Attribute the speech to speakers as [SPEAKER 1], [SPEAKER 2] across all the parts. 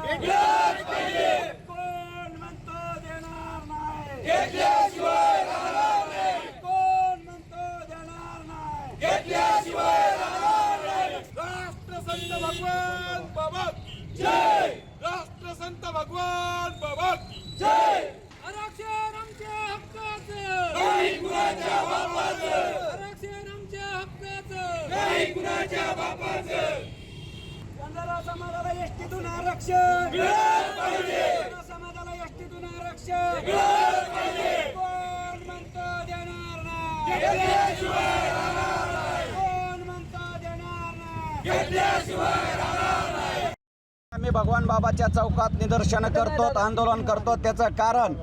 [SPEAKER 1] घेतलाच पाहिजे.
[SPEAKER 2] कोण म्हणतो देणार नाही,
[SPEAKER 1] घेतल्याशिवाय राहणार नाही.
[SPEAKER 2] कोण म्हणतो देणार नाही.
[SPEAKER 1] घेतल्याशिवाय राहणार नाही.
[SPEAKER 3] राष्ट्रसंत भगवान बाबा की
[SPEAKER 1] जय.
[SPEAKER 3] राष्ट्रसंत भगवान बाबा की
[SPEAKER 1] जय.
[SPEAKER 2] आरक्षण आमच्या हक्काचं,
[SPEAKER 1] नाही कुणाच्या बापाचं,
[SPEAKER 2] आरक्षण आमच्या हक्काचं.
[SPEAKER 1] नाही कुणाच्या बापाचं.
[SPEAKER 2] बंजारा समाजाला एसटीतून आरक्षण
[SPEAKER 1] मिळालं पाहिजे.
[SPEAKER 2] बंजारा समाजाला एसटीतून आरक्षण
[SPEAKER 1] मिळालं पाहिजे.
[SPEAKER 2] कोण म्हणतो देणार नाही,
[SPEAKER 1] घेतल्याशिवाय राहणार नाही.
[SPEAKER 2] कोण म्हणतो देणार नाही.
[SPEAKER 1] घेतल्याशिवाय राहणार नाही.
[SPEAKER 4] आम्ही भगवान बाबाच्या चौकात निदर्शनं करतो, आंदोलन करतो. त्याचं कारण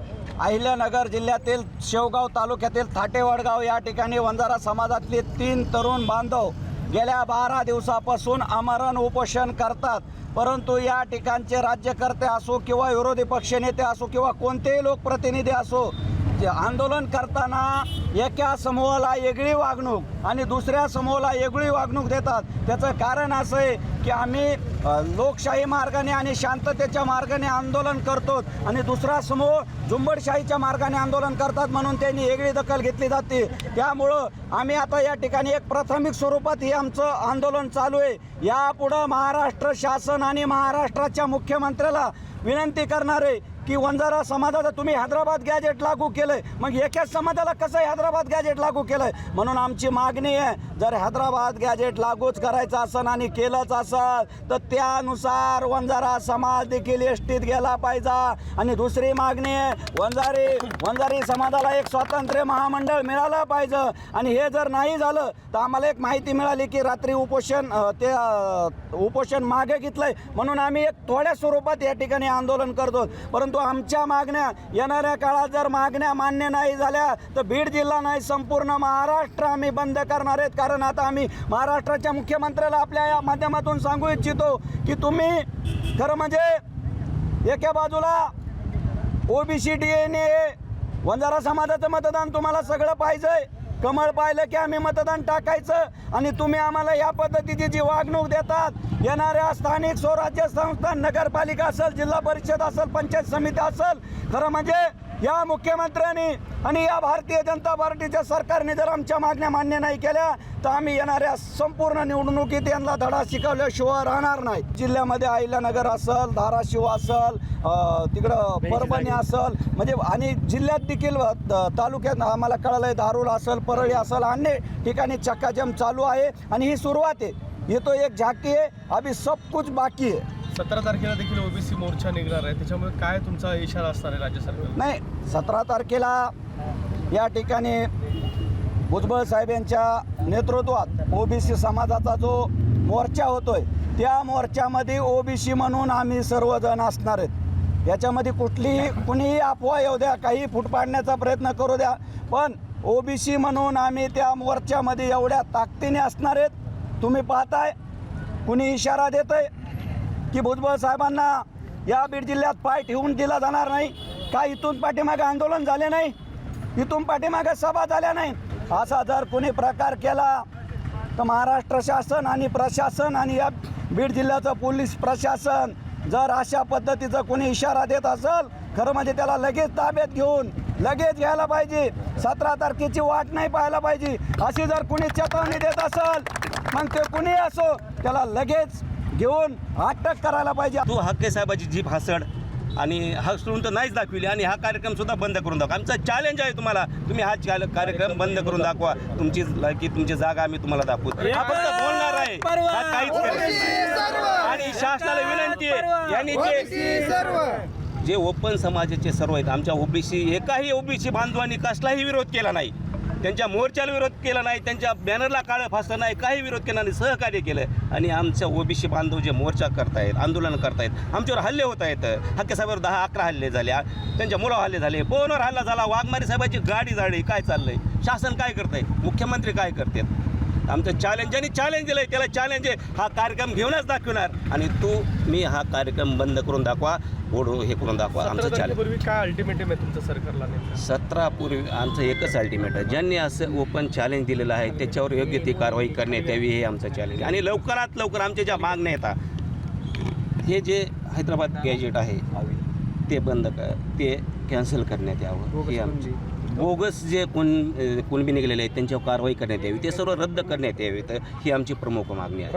[SPEAKER 4] अहिल्यानगर जिल्ह्यातील शेवगाव तालुक्यातील थाटेवडगाव या ठिकाणी वंजारा समाजातले 3 तरुण बांधव गेल्या 12 दिवसापासून आमरण उपोषण करतात. परंतु या ठिकाणचे राज्यकर्ते असो किंवा विरोधी पक्षनेते असो किंवा कोणतेही लोकप्रतिनिधी असो, जे आंदोलन करताना एका समूहाला वेगळी वागणूक आणि दुसऱ्या समूहाला वेगळी वागणूक देतात. त्याचं कारण असं आहे की आम्ही लोकशाही मार्गाने आणि शांततेच्या मार्गाने आंदोलन करतो आणि दुसरा समूह झुंबडशाहीच्या मार्गाने आंदोलन करतात, म्हणून त्यांनी वेगळी दखल घेतली जाते. त्यामुळं आम्ही आता या ठिकाणी एक प्राथमिक स्वरूपात हे आमचं आंदोलन चालू आहे. यापुढं महाराष्ट्र शासन आणि महाराष्ट्राच्या मुख्यमंत्र्याला विनंती करणार आहे की वंजारा समाजाचं तुम्ही हैदराबाद गॅजेट लागू केलंय, मग एकाच समाजाला कसं हैदराबाद गॅजेट लागू केलंय? म्हणून आमची मागणी आहे, जर हैदराबाद गॅजेट लागूच करायचं असेल आणि केलंच असेल तर त्यानुसार वंजारा समाज देखील एसटीत गेला पाहिजे. आणि दुसरी मागणी आहे, वंजारी समाजाला एक स्वातंत्र्य महामंडळ मिळालं पाहिजे. आणि हे जर नाही झालं तर आम्हाला एक माहिती मिळाली की रात्री उपोषण मागे घेतलंय, म्हणून आम्ही एक थोड्या स्वरूपात या ठिकाणी आंदोलन करतो. परंतु आमच्या मागण्या येणाऱ्या काळात जर मागण्या मान्य नाही झाल्या तर बीड जिल्हा नाही संपूर्ण महाराष्ट्र आम्ही बंद करणार आहेत. कारण आता आम्ही महाराष्ट्राच्या मुख्यमंत्र्याला आपल्या या माध्यमातून सांगू इच्छितो की तुम्ही खरं म्हणजे एका बाजूला ओबीसी DNA वंजारा समाजाचं मतदान तुम्हाला सगळं पाहिजे, कमळ पाहिलं की आम्ही मतदान टाकायचं, आणि तुम्ही आम्हाला या पद्धतीची जी वागणूक देतात, येणाऱ्या स्थानिक स्वराज्य संस्था नगरपालिका असेल, जिल्हा परिषद असेल, पंचायत समिती असेल, खरं म्हणजे या मुख्यमंत्र्यांनी आणि या भारतीय जनता पार्टीच्या सरकारने जर आमच्या मागण्या मान्य नाही केल्या तर आम्ही येणाऱ्या संपूर्ण निवडणुकीत यांना धडा शिकवल्याशिवाय राहणार नाही. जिल्ह्यामध्ये अहिल्यानगर असेल, धाराशिव असेल, तिकडं परभणी असेल, म्हणजे आणि जिल्ह्यात देखील तालुक्यात आम्हाला कळलं आहे धारूर असेल, परळी असेल, अन्य ठिकाणी चक्काजाम चालू आहे. आणि ही सुरुवात आहे, ये तो एक झाकी आहे, अभी सब कुछ बाकी आहे.
[SPEAKER 3] 17 तारखेला देखील ओबीसी मोर्चा निघणार आहे, त्याच्यामुळे काय तुमचा इशारा असणार आहे राज्य सरकार?
[SPEAKER 4] नाही, 17 तारखेला या ठिकाणी भुजबळ साहेब यांच्या नेतृत्वात ओबीसी समाजाचा जो मोर्चा होतोय त्या मोर्चामध्ये ओबीसी म्हणून आम्ही सर्वजण असणार आहेत. याच्यामध्ये कुणीही अफवा येऊ द्या, काही फूट पाडण्याचा प्रयत्न करू द्या, पण ओबीसी म्हणून आम्ही त्या मोर्चामध्ये एवढ्या ताकदीने असणार आहेत. तुम्ही पाहताय कुणी इशारा देतंय की भुजबळ साहेबांना या बीड जिल्ह्यात पाय ठेवून दिला जाणार नाही का? इथून पाठीमागे आंदोलन झाले नाही, इथून पाठीमागे सभा झाल्या नाही. असा जर कोणी प्रकार केला तर महाराष्ट्र शासन आणि प्रशासन आणि या बीड जिल्ह्याचं पोलीस प्रशासन जर अशा पद्धतीचा कोणी इशारा देत असेल, खरं म्हणजे त्याला लगेच ताब्यात घेऊन लगेच घ्यायला पाहिजे. 17 तारखेची वाट नाही पाहायला पाहिजे. अशी जर कोणी चेतावणी देत असेल मग ते कुणी असो त्याला लगेच घेऊन अटक करायला पाहिजे.
[SPEAKER 5] तू हक्के साहेबाची जीभ हसड आणि हसडून तर नाहीच दाखविली आणि हा कार्यक्रम सुद्धा बंद करून दाखवा. आमचं चॅलेंज आहे तुम्हाला, तुम्ही हा कार्यक्रम बंद करून दाखवा. तुमची जागा आम्ही तुम्हाला दाखवू. हा फक्त बोलणार आहे, हा काहीच करत नाही. आणि शासनाला विनंती आहे, यांनी जे ओपन समाजाचे सर्व आहेत आमच्या ओबीसी, एकाही ओबीसी बांधवांनी कसलाही विरोध केला नाही, त्यांच्या मोर्चाला विरोध केला नाही, त्यांच्या बॅनरला काळं फासलं नाही, काही विरोध केला नाही, सहकार्य केलं. आणि आमच्या ओबीसी बांधव जे मोर्चा करतायत, आंदोलन करतायत, आमच्यावर हल्ले होत आहेत. हक्के साहेबांवर 10-11 हल्ले झाले, त्यांच्या मुलावर हल्ले झाले, पवनवर हल्ला झाला, वाघमारे साहेबांची गाडी जाळली. काय चाललंय? शासन काय करतंय? मुख्यमंत्री काय करतात? आमचं चॅलेंज, ज्यांनी चॅलेंज दिलं आहे त्याला चॅलेंज आहे, हा कार्यक्रम घेऊनच दाखवणार. आणि मी हा कार्यक्रम बंद करून दाखवा, ओढू हे करून दाखवा. आमचं चॅलेंज
[SPEAKER 3] काय अल्टिमेटम आहे तुमच्या सरकारला?
[SPEAKER 5] 17 पूर्वी आमचं एकच अल्टिमेट आहे, ज्यांनी असं ओपन चॅलेंज दिलेलं आहे त्याच्यावर योग्य ती कारवाई करण्यात यावी, हे आमचं चॅलेंज. आणि लवकरात लवकर आमच्या ज्या मागण्या येतात हे जे हैदराबाद गॅजेट आहे ते बंद ते कॅन्सल करण्यात यावं हे आमची बोगस जे कुणबी निघालेले आहेत त्यांच्यावर कारवाई करण्यात यावी ते सर्व रद्द करण्यात यावी तर ही आमची प्रमुख मागणी आहे.